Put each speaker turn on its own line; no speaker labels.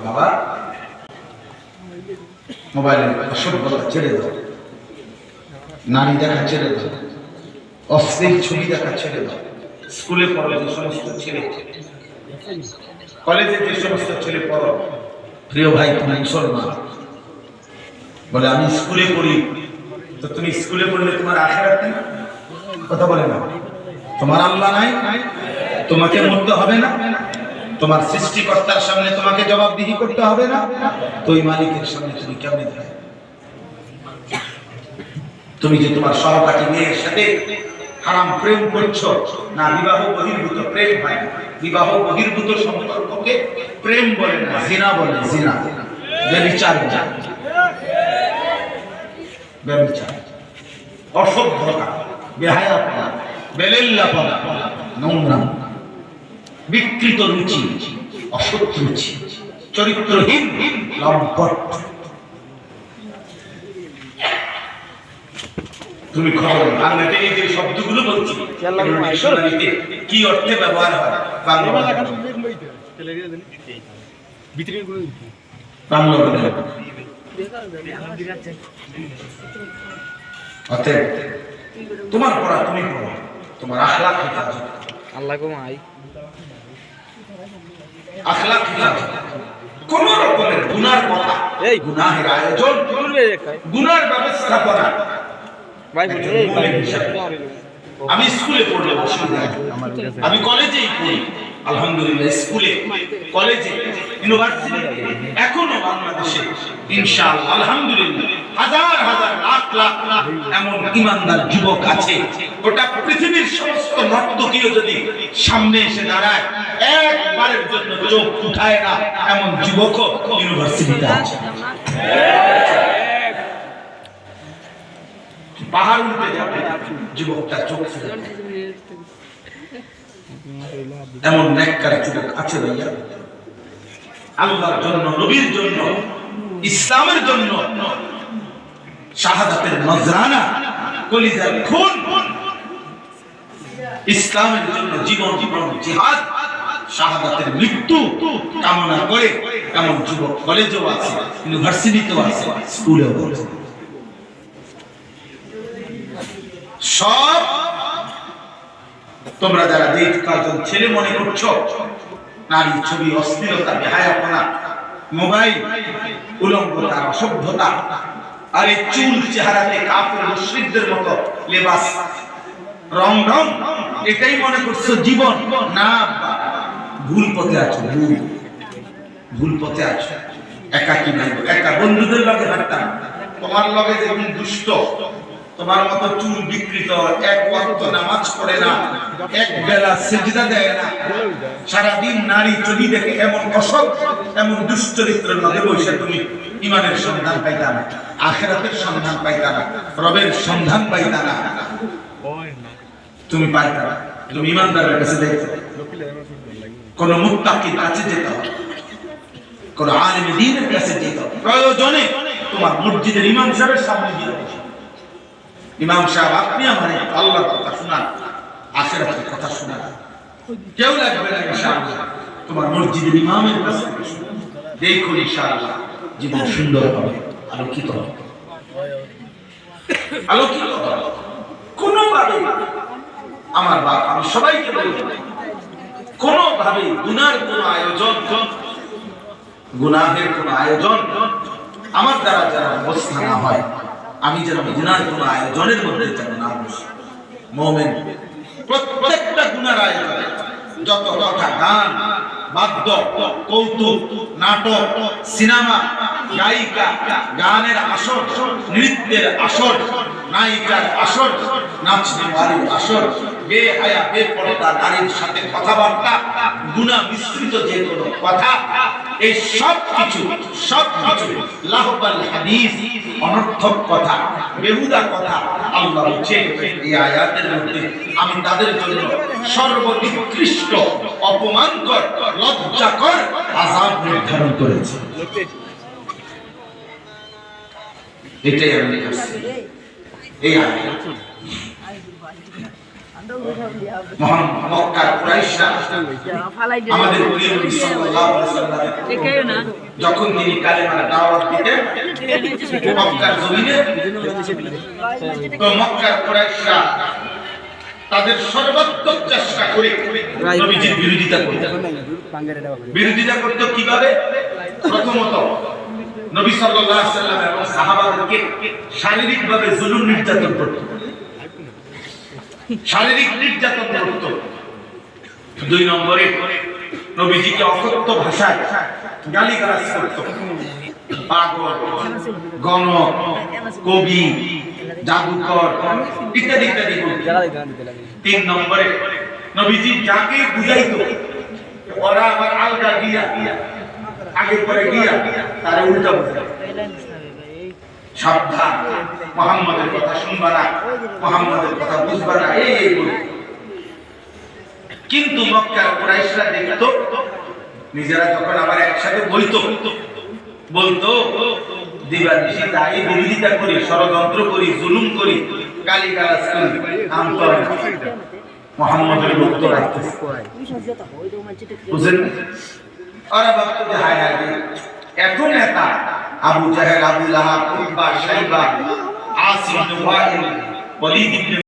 বাবা মোবাইলের অসভ্যতা ছেড়ে দাও, নারী দেখা ছেড়ে দাও, অশ্লীল ছবি দেখা ছেড়ে দাও। স্কুলে পড়ো যে সমস্ত ছেলে, কলেজে যে সমস্ত ছেলে পড়ো, প্রিয় ভাই তুমি মুসলমান, বলে আমি স্কুলে পড়ি, তো তুমি স্কুলে পড়লে তোমার আখিরাত নেই? কথা বলে না, তোমার আল্লাহ নাই, তোমাকে মরতে হবে না, তোমার সৃষ্টিকর্তার সামনে তোমাকে জবাবদিহি করতে হবে না, তো ওই মালিকের সামনে তুমি কেমনে যাবে? তুমি যে তোমার সহপাঠী মেয়ের সাথে হারাম প্রেম করছো না, বিবাহ বহির্ভূত প্রেম হয়, বিবাহ বহির্ভূত সম্পর্ককে প্রেম বলে না, জিনা বলে, জিনা, ব্যভিচার, ব্যভিচার, অসভ্যতা, বেহায়াপনা, বেলেল্লাপনা, নোংরা, বিকৃত রুচি, অসৎ রুচি, চরিত্রহীন, লম্পট। তুমি খবর বাংলাতে এই যে শব্দগুলো বলছি কি অর্থে ব্যবহার হয় বাংলা অতএব তোমার পড়া তুমি পড়ো, তোমার আখলাক হেফাজত,
আল্লাহ গো মাই
আখলাক হেফাজত। কোন রকমের গুনার কথা, এই গুনাহের আয়োজন, গুনার ব্যবস্থাপনা, আমি স্কুলে পড়লে অসুবিধা, আমি কলেজেই পড়ি আলহামদুলিল্লাহ, স্কুলে, কলেজে, ইউনিভার্সিটিতে, এখনো বাংলাদেশে ইনশাআল্লাহ আলহামদুলিল্লাহ হাজার হাজার লাখ লাখ এমন ইমানদার যুবক আছে, গোটা পৃথিবীর সমস্ত নর্তকীয় যদি সামনে এসে দাঁড়ায় একবারের জন্য চোখ উঠায় না এমন যুবকও ইউনিভার্সিটিতে আছে। পাহাড় উঠে যাবে, যুবকটা চোখ ফেলে, এমন নেককার যুবক আছে ভাইয়া। আল্লাহর জন্য, নবীর জন্য, ইসলামের জন্য শাহাদাতের নজরানা, কলিজার খুন, ইসলামের জন্য জীবন জীবন জিহাদ, শাহাদাতের মৃত্যু কামনা করে এমন যুবক কলেজেও আছে, ইউনিভার্সিটিতেও আছে, স্কুলেও আছে। সব তোমরা যারা দেশ কাজল ছেলে মনে করছো, নারী ছবি, অশ্লীলতা, বেহায়াপনা, মোবাইল, উলঙ্গতা, অসভ্যতা, আর এই চুল চেহারাতে কাফের মুশরিকদের মতো লেবাস, রং রং, এটাই মনে করছো জীবন না, ভুল পথে আছো, ভুল পথে আছো। একাকী নাই, একা বন্ধুদের লগে হাঁটতাম, তোমার লগে যেমন দুষ্ট, তোমার মতো চুল বিকৃত, এক ওয়াক্ত নামাজ পড়ে না, এক বেলা সিজদা দেয় না, সারাদিন নারী ছবি দেখে এমন অসৎ, এমন দুশ্চরিত্রের মধ্যে বসে তুমি ইমানের সন্ধান পাইতা না, আখিরাতের সন্ধান পাইতা না, রবের সন্ধান পাইতা না, তুমি পাইতা না। তুমি ইমানদারের কাছে দেখতে, কোন মুত্তাকির কাছে যেতে হবে, কোন আলেমে দ্বীনের কাছে যেতে হবে, প্রয়োজনে তোমার মসজিদের ইমাম সাহেবের সামনে গিয়ে, ইমাম সাহেব আপনি আমার আল্লাহর কথা শোনান, আখিরাতের কথা শোনান, কেউ লাগবে না ইনশাআল্লাহ, তোমার মসজিদের ইমামের কাছে দেখুন, ইনশাআল্লাহ জীবন সুন্দর হবে, আলোকিত হবে, আলোকিত হবে। কোনোভাবে আমার বাপ, আমি সবাইকে বলি, কোনোভাবে গুনার কোন আয়োজন, গুনাহের কোন আয়োজন আমার দ্বারা যারা অবস্থা না হয়, আমি যেন গুনার কোন আয়োজনের মধ্যে যেন না বসি। মুমিন প্রত্যেকটা গুনার আয়োজনে যত কথা, গান, বাদ্য, কৌতুক, নাটক, সিনেমা, গায়িকা, গানের আসর, নৃত্যের আসর, নায়িকার আসর, নাচনেওয়ালির আসর, বেহায়া বেপরদা নারীর সাথে কথাবার্তা, গুনাহ মিশ্রিত যে কোনো কথা, এই সব কিছু লাহবাল হাদিস, অনর্থক কথা, বেহুদা কথা। আল্লাহ বলেন এই আয়াতের মধ্যে আমি তাদের জন্য সর্বনিকৃষ্ট, অপমানকর, লজ্জাকর আযাব নির্ধারণ করেছি। এটাই আমি করছি এই আয়াত। মক্কার কুরাইশরা আমাদের প্রিয় নবী সাল্লাল্লাহু আলাইহি ওয়াসাল্লাম যখন তিনি কালেমার দাওয়াত দিতেন মক্কার জমিনে, তো মক্কার কুরাইশরা তাদের সর্বাত্মক চেষ্টা করে নবীজির বিরোধিতা করত। বিরোধিতা করত কিভাবে? প্রথমত নবী সাল্লাল্লাহু আলাইহি ওয়াসাল্লাম এবং সাহাবাদেরকে শারীরিকভাবে জুলুম নির্যাতন করত, শারীরিক নির্যাতন করত। দুই নম্বরে নবীজিকে অকথ্য ভাষায় গালিগালাজ করত, পাগল, গণক, কবি, জাদুকর ইত্যাদি ইত্যাদি বলত। তিন নম্বরে নবীজি যাকে বুঝাইতো ওরা আবার আলগা দিয়া আগে পরে গিয়া তারা উল্টা বুঝায়, সাবধান, মুহাম্মাদের কথা শুনবা না, মুহাম্মাদের কথা বুঝবা না, এই বলত। কিন্তু মক্কার কুরাইশরা দেখতো নিজেরা যখন আবার একসাথে বলতো দিবানিশি তাই বিরোধিতা করি, ষড়যন্ত্র করি, জুলুম করি, গালিগালাজ করি, অন্তরে মুহাম্মাদের ভক্ত রাখতেছে। বুঝেন? ওরা ভাবতো যে হায় হায় এত নেতা, আবু জাহেল, আবু লাহাব, উতবা, শাইবা, আসিম ইবনে ওয়াইল, ওয়ালিদ ইবনে